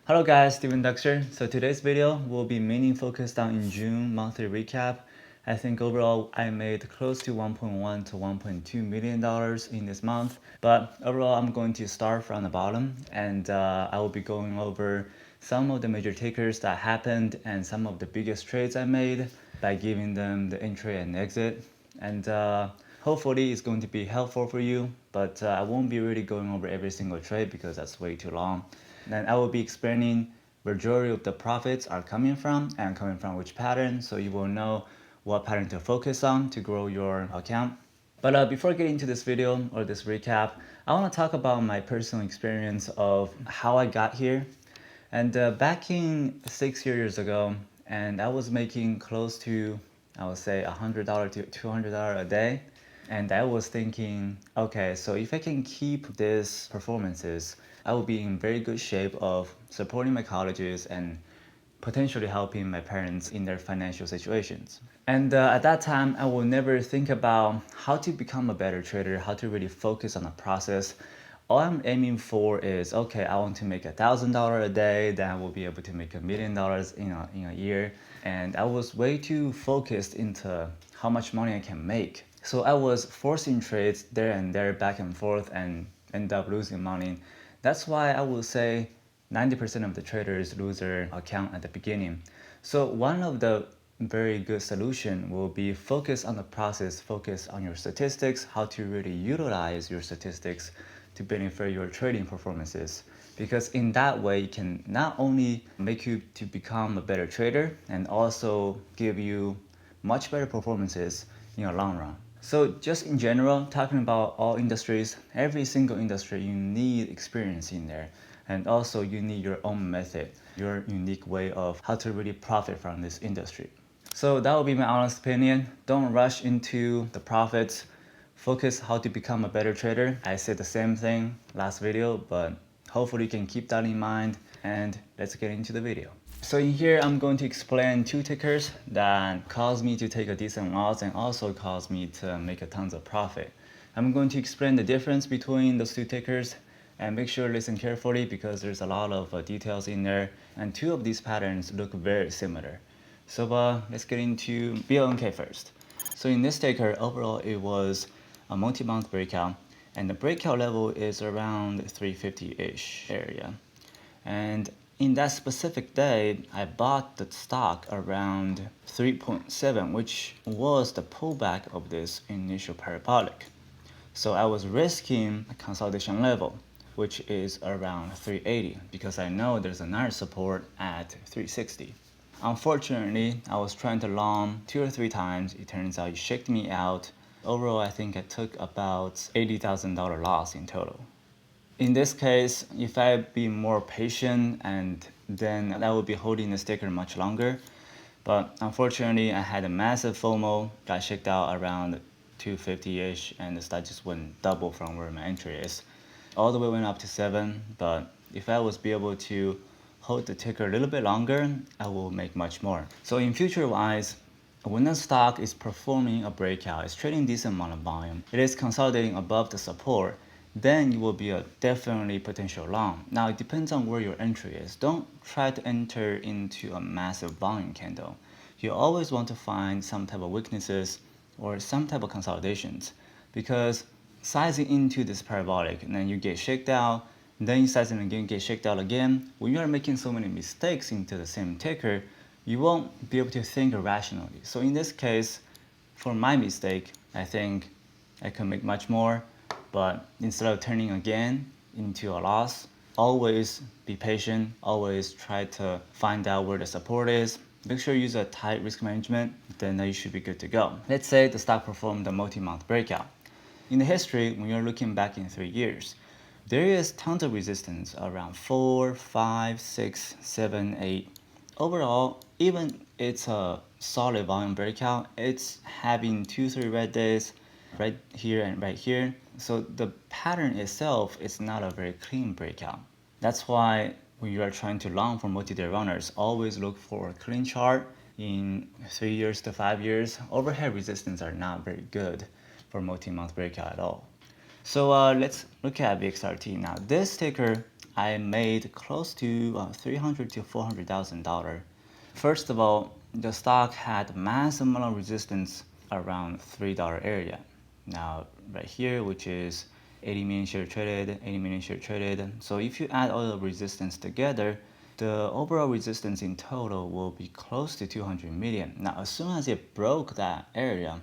Hello guys, Steven Duxer. So today's video will be mainly focused on in June monthly recap. I think overall I made close to $1.1 to $1.2 million in this month. But overall I'm going to start from the bottom and I will be going over some of the major takers that happened and some of the biggest trades I made by giving them the entry and exit. And hopefully it's going to be helpful for you, but I won't be really going over every single trade because that's way too long. Then I will be explaining majority of the profits are coming from and coming from which pattern, so you will know what pattern to focus on to grow your account. But before getting into this video or this recap, I want to talk about my personal experience of how I got here. And back in 6 years ago, and I was making close to, I would say, $100 to $200 a day. And I was thinking, okay, so if I can keep these performances, I will be in very good shape of supporting my colleges and potentially helping my parents in their financial situations. And at that time, I will never think about how to become a better trader, how to really focus on the process. All I'm aiming for is, okay, I want to make $1,000 a day, then I will be able to make $1 million in a year. And I was way too focused into how much money I can make. So I was forcing trades there and there, back and forth, and end up losing money. That's why I would say 90% of the traders lose their account at the beginning. So one of the very good solution will be focus on the process, focus on your statistics, how to really utilize your statistics to benefit your trading performances. Because in that way, it can not only make you to become a better trader and also give you much better performances in the long run. So just in general, talking about all industries, every single industry, you need experience in there. And also you need your own method, your unique way of how to really profit from this industry. So that would be my honest opinion. Don't rush into the profits. Focus how to become a better trader. I said the same thing last video, but hopefully you can keep that in mind, and let's get into the video. So in here, I'm going to explain two tickers that caused me to take a decent loss and also caused me to make a tons of profit. I'm going to explain the difference between those two tickers, and make sure to listen carefully because there's a lot of details in there, and two of these patterns look very similar. So let's get into BLNK first. So in this ticker, overall it was a multi-month breakout, and the breakout level is around 350-ish area. And in that specific day, I bought the stock around 3.7, which was the pullback of this initial parabolic. So I was risking a consolidation level, which is around 380, because I know there's another support at 360. Unfortunately, I was trying to long 2 or 3 times. It turns out it shaked me out. Overall, I think I took about $80,000 loss in total. In this case, if I be more patient, and then I would be holding the sticker much longer. But unfortunately, I had a massive FOMO, got checked out around 250-ish, and the stock just went double from where my entry is. All the way went up to 7, but if I was be able to hold the ticker a little bit longer, I will make much more. So in future wise, when a stock is performing a breakout, it's trading decent amount of volume, it is consolidating above the support, then you will be a definitely potential long. Now it depends on where your entry is. Don't try to enter into a massive volume candle. You always want to find some type of weaknesses or some type of consolidations, because sizing into this parabolic and then you get shaked out, then you size in again, get shaked out again. When you are making so many mistakes into the same ticker, you won't be able to think rationally. So in this case, for my mistake, I think I can make much more, but instead of turning again into a loss, always be patient, always try to find out where the support is. Make sure you use a tight risk management, then you should be good to go. Let's say the stock performed a multi-month breakout. In the history, when you're looking back in 3 years, there is tons of resistance around 4, 5, 6, 7, 8. Overall, even it's a solid volume breakout, it's having 2, 3 red days right here and right here. So the pattern itself is not a very clean breakout. That's why when you are trying to long for multi-day runners, always look for a clean chart. In 3 years to 5 years, overhead resistance are not very good for multi-month breakout at all. So let's look at VXRT now. This ticker I made close to $300,000 to $400,000. First of all, the stock had massive amount of resistance around $3 area. Now, right here, which is 80 million share traded, 80 million share traded. So if you add all the resistance together, the overall resistance in total will be close to 200 million. Now, as soon as it broke that area,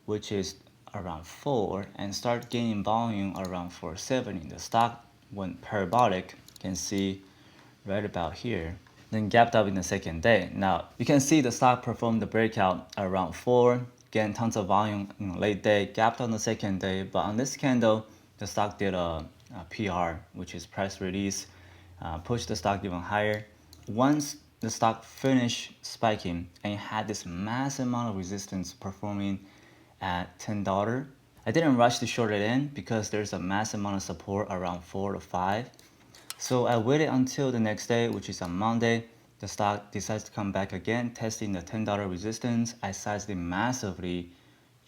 which is around 4, and start gaining volume around 470, the stock went parabolic. You can see right about here. Then gapped up in the second day. Now, you can see the stock performed the breakout around 4, gained tons of volume in the late day, gapped on the second day, but on this candle, the stock did a PR, which is press release, pushed the stock even higher. Once the stock finished spiking and it had this massive amount of resistance performing at $10, I didn't rush to short it in because there's a massive amount of support around 4 to 5. So I waited until the next day, which is on Monday. The stock decides to come back again, testing the $10 resistance. I sized it massively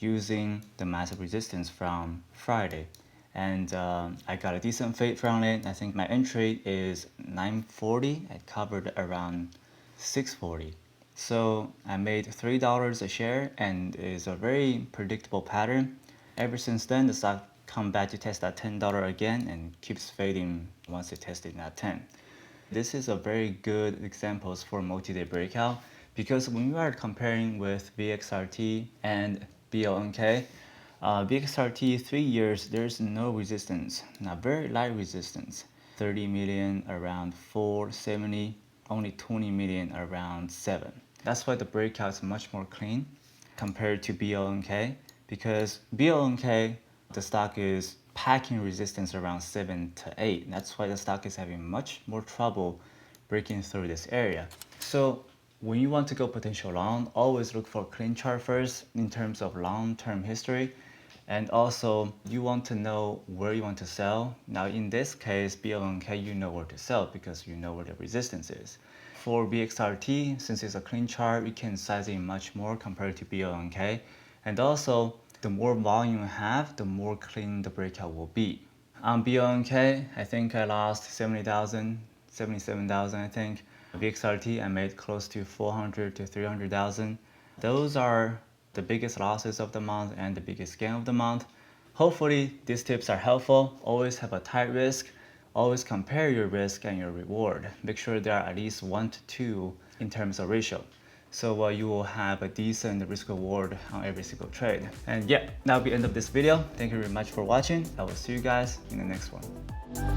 using the massive resistance from Friday. And I got a decent fade from it. I think my entry is 940. I covered around 640. So I made $3 a share, and it's a very predictable pattern. Ever since then, the stock come back to test that $10 again and keeps fading once it tested that 10. This is a very good examples for multi-day breakout, because when you are comparing with VXRT and BLNK, VXRT 3 years, there's no resistance, not very light resistance. 30 million around 470, only 20 million around 7. That's why the breakout is much more clean compared to BLNK, because BLNK, the stock is packing resistance around 7 to 8. That's why the stock is having much more trouble breaking through this area. So when you want to go potential long, always look for clean chart first in terms of long-term history. And also you want to know where you want to sell. Now in this case, BLNK, you know where to sell because you know where the resistance is. For VXRT, since it's a clean chart, you can size it much more compared to BLNK. And also, the more volume you have, the more clean the breakout will be. On BLNK, I think I lost 70,000, 77,000, I think. VXRT, I made close to 400 to 300,000. Those are the biggest losses of the month and the biggest gain of the month. Hopefully, these tips are helpful. Always have a tight risk. Always compare your risk and your reward. Make sure there are at least 1 to 2 in terms of ratio. So you will have a decent risk reward on every single trade. And yeah, that'll be the end of this video. Thank you very much for watching. I will see you guys in the next one.